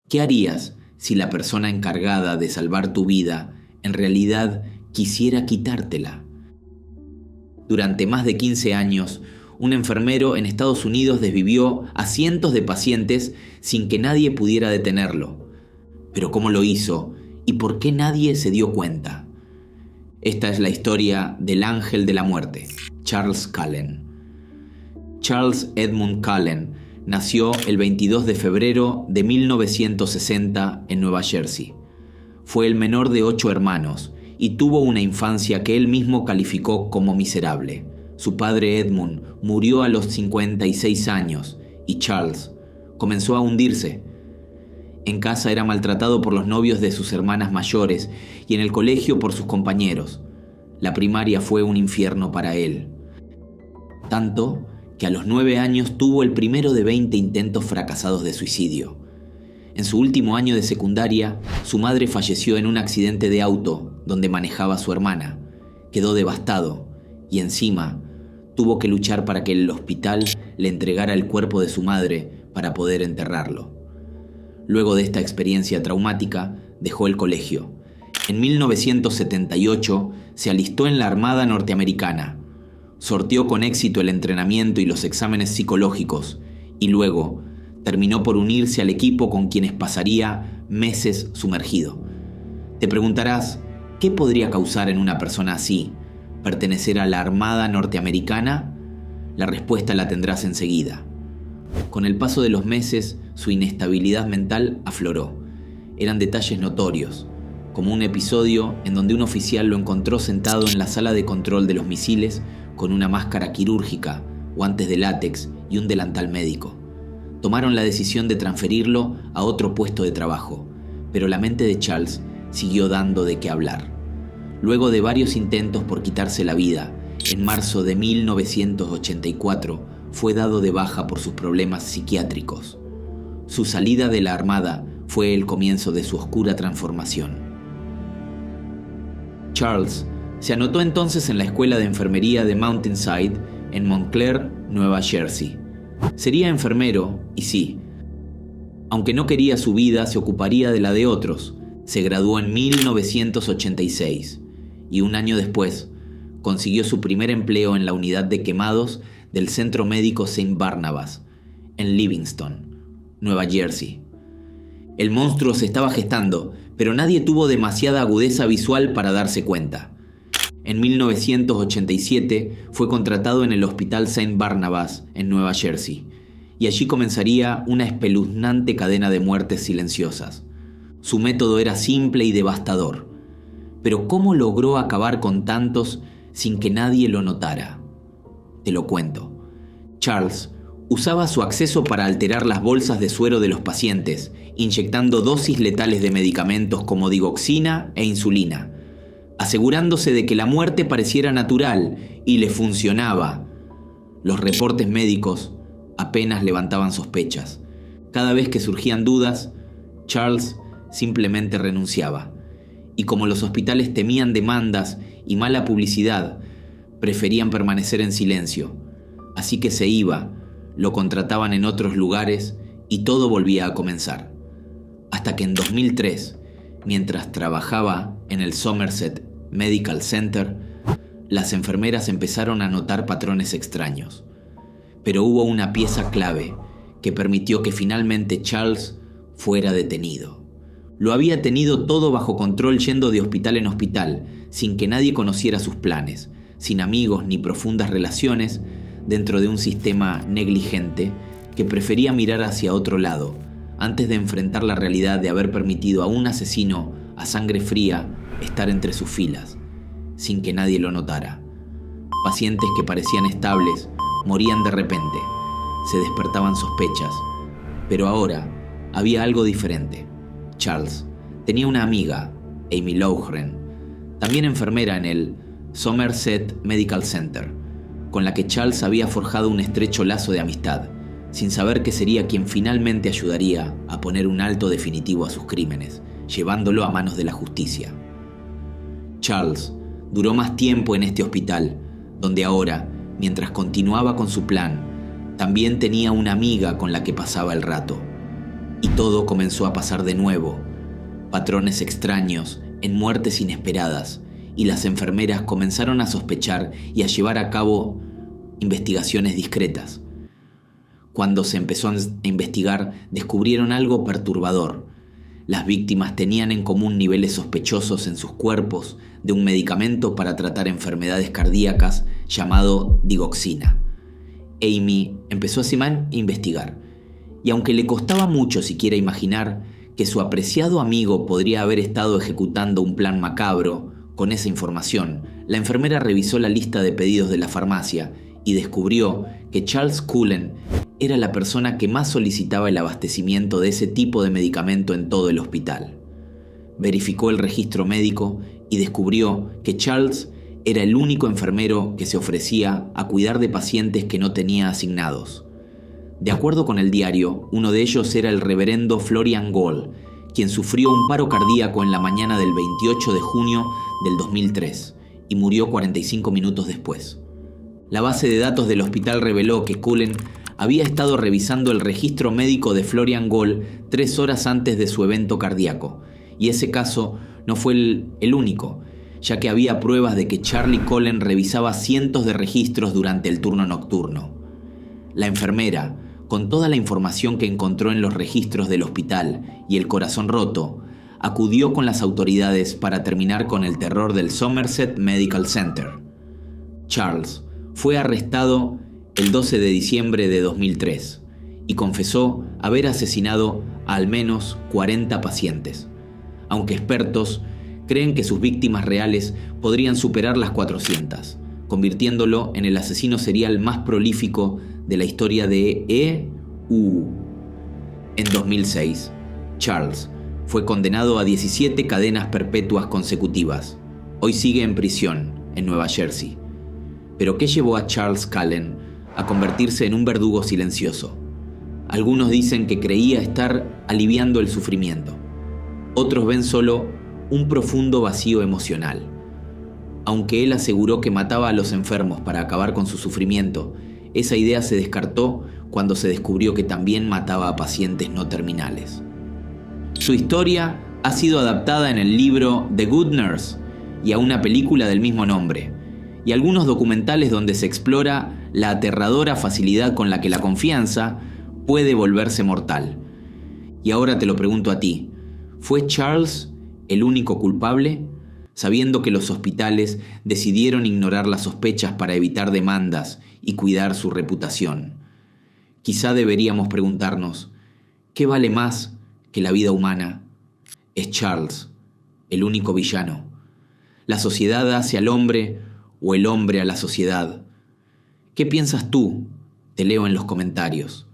¿Qué harías si la persona encargada de salvar tu vida en realidad quisiera quitártela? Durante más de 15 años, un enfermero en Estados Unidos desvivió a cientos de pacientes sin que nadie pudiera detenerlo. Pero ¿cómo lo hizo? ¿Y por qué nadie se dio cuenta? Esta es la historia del ángel de la muerte, Charles Cullen. Charles Edmund Cullen nació el 22 de febrero de 1960 en Nueva Jersey. Fue el menor de 8 hermanos y tuvo una infancia que él mismo calificó como miserable. Su padre Edmund murió a los 56 años y Charles comenzó a hundirse. En casa era maltratado por los novios de sus hermanas mayores y en el colegio por sus compañeros. La primaria fue un infierno para él. Tanto que a los 9 años tuvo el primero de 20 intentos fracasados de suicidio. En su último año de secundaria, su madre falleció en un accidente de auto donde manejaba a su hermana. Quedó devastado y encima tuvo que luchar para que el hospital le entregara el cuerpo de su madre para poder enterrarlo. Luego de esta experiencia traumática, dejó el colegio. En 1978 se alistó en la Armada norteamericana. Sorteó con éxito el entrenamiento y los exámenes psicológicos y luego terminó por unirse al equipo con quienes pasaría meses sumergido. Te preguntarás, ¿qué podría causar en una persona así pertenecer a la Armada norteamericana? La respuesta la tendrás enseguida. Con el paso de los meses, su inestabilidad mental afloró. Eran detalles notorios, como un episodio en donde un oficial lo encontró sentado en la sala de control de los misiles con una máscara quirúrgica, guantes de látex y un delantal médico. Tomaron la decisión de transferirlo a otro puesto de trabajo, pero la mente de Charles siguió dando de qué hablar. Luego de varios intentos por quitarse la vida, en marzo de 1984 fue dado de baja por sus problemas psiquiátricos. Su salida de la Armada fue el comienzo de su oscura transformación. Charles se anotó entonces en la escuela de enfermería de Mountainside en Montclair, Nueva Jersey. Sería enfermero, y sí, aunque no quería su vida, se ocuparía de la de otros. Se graduó en 1986 y un año después consiguió su primer empleo en la unidad de quemados del Centro Médico St. Barnabas, en Livingston, Nueva Jersey. El monstruo se estaba gestando, pero nadie tuvo demasiada agudeza visual para darse cuenta. En 1987 fue contratado en el Hospital St. Barnabas, en Nueva Jersey, y allí comenzaría una espeluznante cadena de muertes silenciosas. Su método era simple y devastador, pero ¿cómo logró acabar con tantos sin que nadie lo notara? Te lo cuento. Charles usaba su acceso para alterar las bolsas de suero de los pacientes, inyectando dosis letales de medicamentos como digoxina e insulina, asegurándose de que la muerte pareciera natural, y le funcionaba. Los reportes médicos apenas levantaban sospechas. Cada vez que surgían dudas, Charles simplemente renunciaba. Y como los hospitales temían demandas y mala publicidad, preferían permanecer en silencio. Así que se iba, lo contrataban en otros lugares y todo volvía a comenzar. Hasta que en 2003, mientras trabajaba en el Somerset Medical Center, las enfermeras empezaron a notar patrones extraños. Pero hubo una pieza clave que permitió que finalmente Charles fuera detenido. Lo había tenido todo bajo control yendo de hospital en hospital, sin que nadie conociera sus planes, sin amigos ni profundas relaciones, dentro de un sistema negligente que prefería mirar hacia otro lado, antes de enfrentar la realidad de haber permitido a un asesino a sangre fría estar entre sus filas, sin que nadie lo notara. Pacientes que parecían estables morían de repente, se despertaban sospechas, pero ahora había algo diferente. Charles tenía una amiga, Amy Loughran, también enfermera en el Somerset Medical Center, con la que Charles había forjado un estrecho lazo de amistad, sin saber que sería quien finalmente ayudaría a poner un alto definitivo a sus crímenes, llevándolo a manos de la justicia. Charles duró más tiempo en este hospital, donde ahora, mientras continuaba con su plan, también tenía una amiga con la que pasaba el rato. Y todo comenzó a pasar de nuevo. Patrones extraños, en muertes inesperadas, y las enfermeras comenzaron a sospechar y a llevar a cabo investigaciones discretas. Cuando se empezó a investigar, descubrieron algo perturbador. Las víctimas tenían en común niveles sospechosos en sus cuerpos de un medicamento para tratar enfermedades cardíacas llamado digoxina. Amy empezó a investigar, y aunque le costaba mucho siquiera imaginar que su apreciado amigo podría haber estado ejecutando un plan macabro con esa información, la enfermera revisó la lista de pedidos de la farmacia y descubrió que Charles Cullen era la persona que más solicitaba el abastecimiento de ese tipo de medicamento en todo el hospital. Verificó el registro médico y descubrió que Charles era el único enfermero que se ofrecía a cuidar de pacientes que no tenía asignados. De acuerdo con el diario, uno de ellos era el reverendo Florian Gall, quien sufrió un paro cardíaco en la mañana del 28 de junio del 2003 y murió 45 minutos después. La base de datos del hospital reveló que Cullen había estado revisando el registro médico de Florian Gall 3 horas antes de su evento cardíaco, y ese caso no fue el único, ya que había pruebas de que Charlie Cullen revisaba cientos de registros durante el turno nocturno. La enfermera, con toda la información que encontró en los registros del hospital y el corazón roto, acudió con las autoridades para terminar con el terror del Somerset Medical Center. Charles fue arrestado el 12 de diciembre de 2003 y confesó haber asesinado a al menos 40 pacientes, aunque expertos creen que sus víctimas reales podrían superar las 400, convirtiéndolo en el asesino serial más prolífico de la historia de EU. En 2006, Charles fue condenado a 17 cadenas perpetuas consecutivas. Hoy sigue en prisión en Nueva Jersey. ¿Pero qué llevó a Charles Cullen a convertirse en un verdugo silencioso? Algunos dicen que creía estar aliviando el sufrimiento. Otros ven solo un profundo vacío emocional. Aunque él aseguró que mataba a los enfermos para acabar con su sufrimiento, esa idea se descartó cuando se descubrió que también mataba a pacientes no terminales. Su historia ha sido adaptada en el libro The Good Nurse y a una película del mismo nombre, y algunos documentales donde se explora la aterradora facilidad con la que la confianza puede volverse mortal. Y ahora te lo pregunto a ti, ¿fue Charles el único culpable? Sabiendo que los hospitales decidieron ignorar las sospechas para evitar demandas y cuidar su reputación. Quizá deberíamos preguntarnos, ¿qué vale más que la vida humana? ¿Es Charles el único villano? ¿La sociedad hace al hombre o el hombre a la sociedad? ¿Qué piensas tú? Te leo en los comentarios.